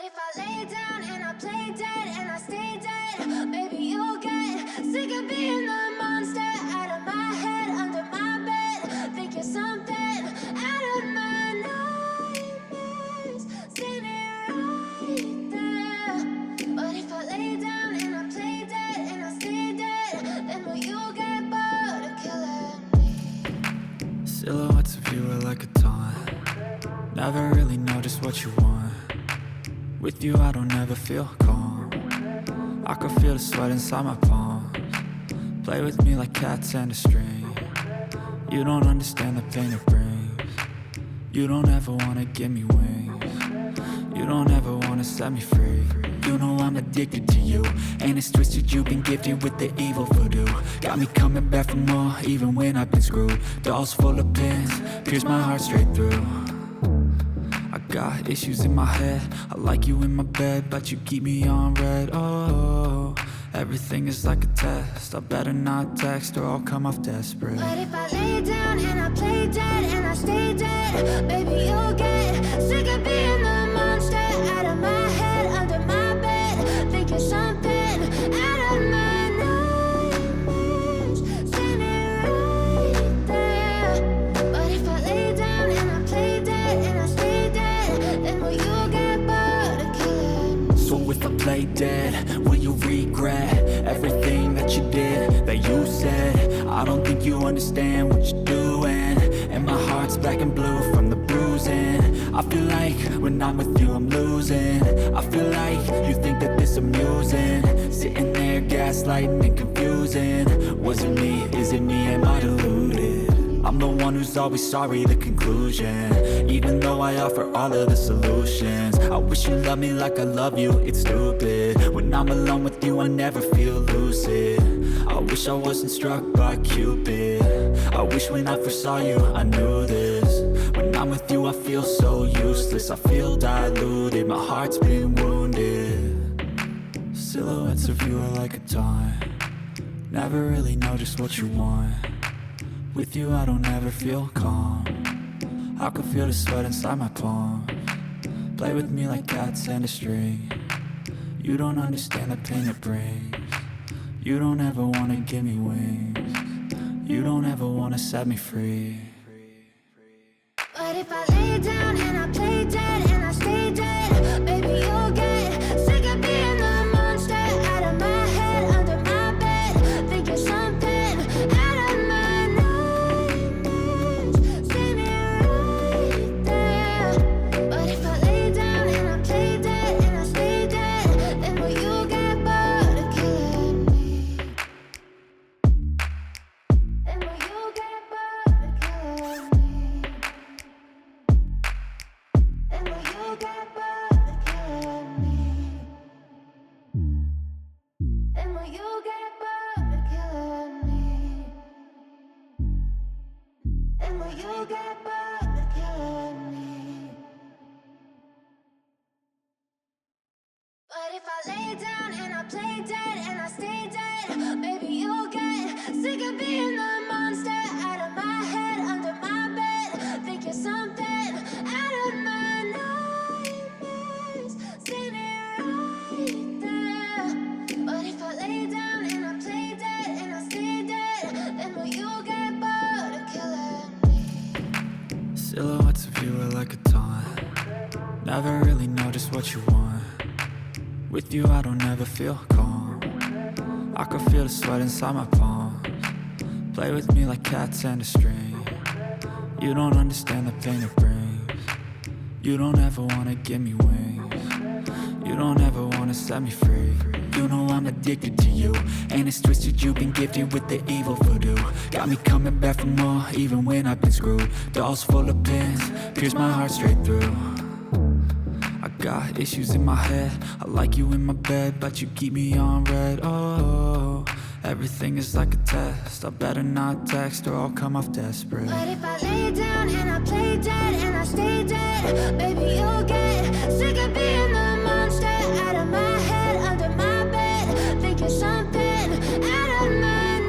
if I lay down and I play dead and I stay dead, maybe you'll get sick of being the monster out of my head, under my bed. Think you're something out of my nightmares, standing right there. But if I lay down and I play dead and I stay dead, then will you get bored of killing me? Silhouettes of you are like a taunt. Never really know just what you want. With you I don't ever feel calm. I can feel the sweat inside my palms. Play with me like cats and a string. You don't understand the pain it brings. You don't ever wanna give me wings. You don't ever wanna set me free. You know I'm addicted to you, and it's twisted, you've been gifted with the evil voodoo. Got me coming back for more, even when I've been screwed. Dolls full of pins, pierce my heart straight through. I got issues in my head, I like you in my bed, but you keep me on red. Oh, everything is like a test, I better not text or I'll come off desperate. But if I lay down and I play dead and I stay dead, baby you'll get sick of being the monster out of my head, under my bed. Think you're something out of my nightmares, standing right there. But if I lay down and I play dead and I stay dead, then will you get bored of killing me? So if I play dead, will you regret everything that you did, that you said? I don't think you understand what you're doing, and my heart's black and blue from the bruising. I feel like when I'm with you I'm losing. I feel like you think that this amusing, sitting there gaslighting and confusing. Was it me? Is it me? Am I deluded? I'm the one who's always sorry, the conclusion, even though I offer all of the solutions. I wish you loved me like I love you, it's stupid. When I'm alone with you I never feel lucid. I wish I wasn't struck by Cupid. I wish when I first saw you I knew this. When I'm with you I feel so useless, I feel diluted, my heart's been wounded. Silhouettes of you are like a taunt. Never really know just what you want. With you I don't ever feel calm. I can feel the sweat inside my palms. Play with me like cats and a string. You don't understand the pain it brings. You don't ever wanna give me wings. You don't ever wanna set me free. But if I lay down and I play dead and I stay dead, baby you'll get sick of being the monster out of my head, under my bed. Think you're something out of my nightmares, standing right there. But if I lay down and I play dead and I stay dead, then will you get bored of killing me? Then will you get bored of killing me? And will you get bored of killing me? And will you get bored of killing me? And will you get bored of killing me? But if I lay down and I play dead and I stay dead, maybe you'll get sick of being the monster out of my head, under my bed. Think you're something out of my nightmares, standing right there. But if I lay down and I play dead and I stay dead, then will you get bored of killing me? Silhouettes of you are like a taunt. Never really know just what you want. With you I don't ever feel calm. I can feel the sweat inside my palms. Play with me like cats and a string. You don't understand the pain it brings. You don't ever wanna give me wings. You don't ever wanna set me free. You know I'm addicted to you, and it's twisted, you've been gifted with the evil voodoo. Got me coming back for more, even when I've been screwed. Dolls full of pins, pierce my heart straight through. I got issues in my head, I like you in my bed, but you keep me on red. Oh, everything is like a test, I better not text or I'll come off desperate. But if I lay down and I play dead and I stay dead, baby you'll get sick of being the monster out of my head, under my bed. Think you're something out of my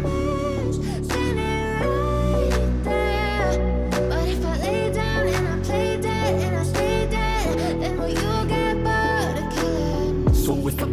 nightmares, standing right there. But if I lay down and I play dead and I stay dead, then will you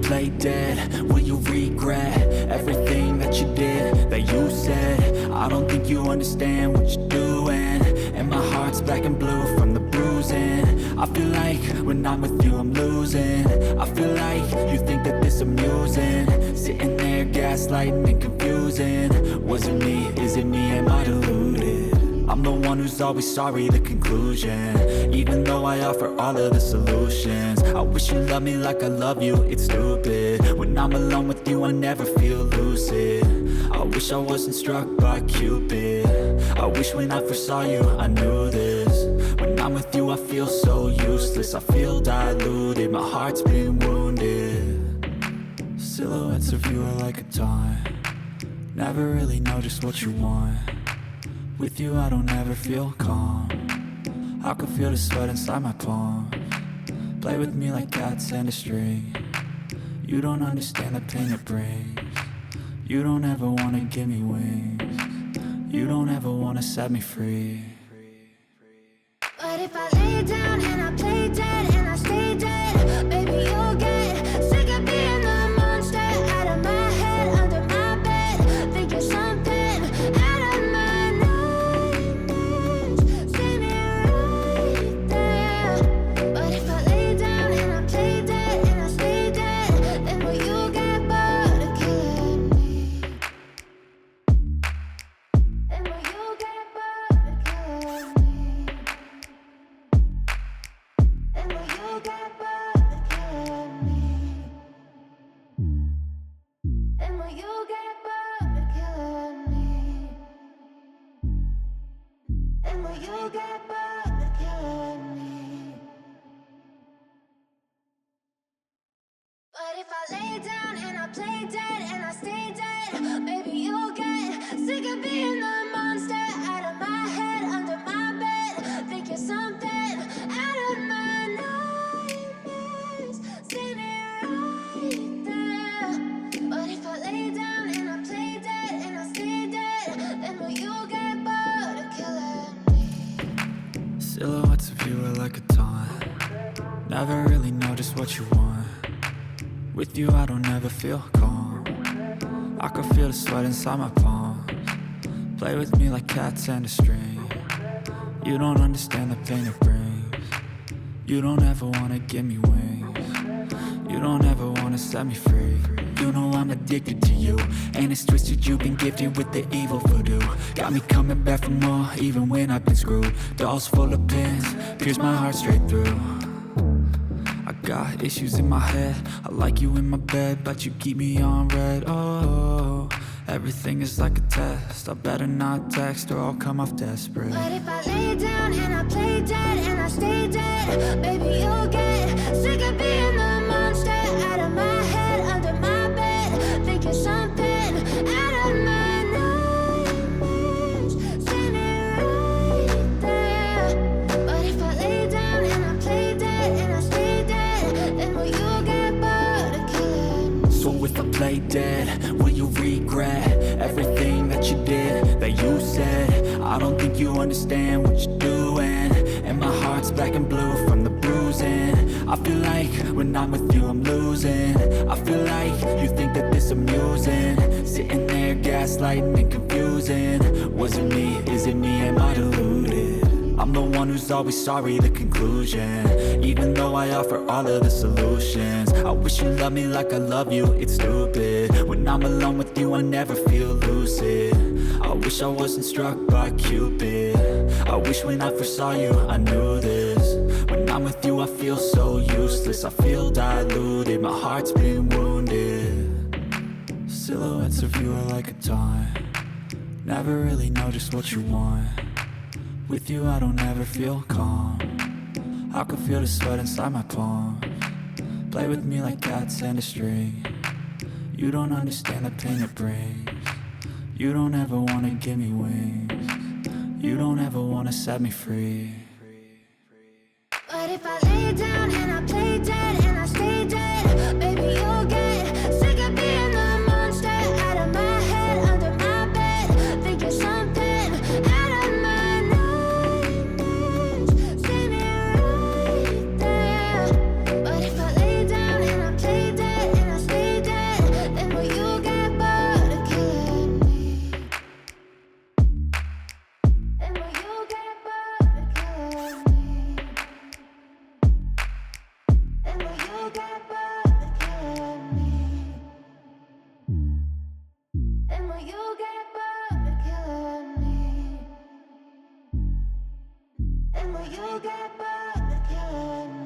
play dead? Will you regret everything that you did, that you said? I don't think you understand what you're doing, and my heart's black and blue from the bruising. I feel like when I'm with you I'm losing. I feel like you think that this amusing, sitting there gaslighting and confusing. Was it me? Is it me? Am I deluded? I'm the one who's always sorry, the conclusion. Even though I offer all of the solutions, I wish you loved me like I love you, it's stupid. When I'm alone with you I never feel lucid. I wish I wasn't struck by Cupid. I wish when I first saw you I knew this. When I'm with you I feel so useless, I feel diluted, my heart's been wounded. Silhouettes of you are like a taunt, never really know just what you want. With you I don't ever feel calm, I can feel the sweat inside my palms. Play with me like cats and a string. You don't understand the pain it brings. You don't ever wanna give me wings. You don't ever wanna set me free. But if I lay down and I play dead and I stay dead, baby you'll get sick of being the monster out of my head, under my bed. Think you're something out of my nightmares. See me right there. But if I lay down and I play dead and I stay dead, then will you get bored of killing me? Then will you get bored of killing me? And will you get bored of killing me? And will you get bored of killing me? And will you get bored of killing me? But if I lay down and I play dead and I stay dead, maybe you'll get sick of being the monster out of my head, under my bed. Think you're something out of my nightmares. See me right there. But if I lay down and I play dead and I stay dead, then will you get bored of killing me? Silhouettes of you are like a taunt, never really know just what you want. With you I don't ever feel calm, I can feel the sweat inside my palms. Play with me like cats and a string. You don't understand the pain it brings. You don't ever wanna give me wings. You don't ever wanna set me free. You know I'm addicted to you, and it's twisted, you've been gifted with the evil voodoo. Got me coming back for more, even when I've been screwed. Dolls full of pins, pierce my heart straight through. I got issues in my head, I like you in my bed, but you keep me on red. Oh, everything is like a test, I better not text or I'll come off desperate. But if I lay down and I play dead and I stay dead, baby you'll get sick of being the monster out of my head, under my bed. Think you're something out of my nightmares. See me right there. But if I lay down and I play dead and I stay dead, then will you get bored of killing me? So if I play dead, will you regret everything that you did, that you said? I don't think you understand what you're doing, and my heart's black and blue from the bruising. I feel like when I'm with you I'm losing. I feel like you think that this amusing, sitting there gaslighting and confusing. Was it me? Is it me? Am I deluded? I'm the one who's always sorry, the conclusion. Even though I offer all of the solutions, I wish you loved me like I love you, it's stupid. When I'm alone with you I never feel lucid. I wish I wasn't struck by Cupid. I wish when I first saw you I knew this. When I'm with you I feel so useless, I feel diluted, my heart's been wounded. Silhouettes of you are like a taunt, never really know just what you want. With you I don't ever feel calm, I can feel the sweat inside my palms. Play with me like cats and a string. You don't understand the pain it brings. You don't ever wanna give me wings. You don't ever wanna set me free. But if I lay down and I play dead and I stay dead, baby you'll get sick of being the monster out of my head, under my bed. Think you're something out of my nightmares. See me right there. But if I lay down and I play dead and I will you get back again?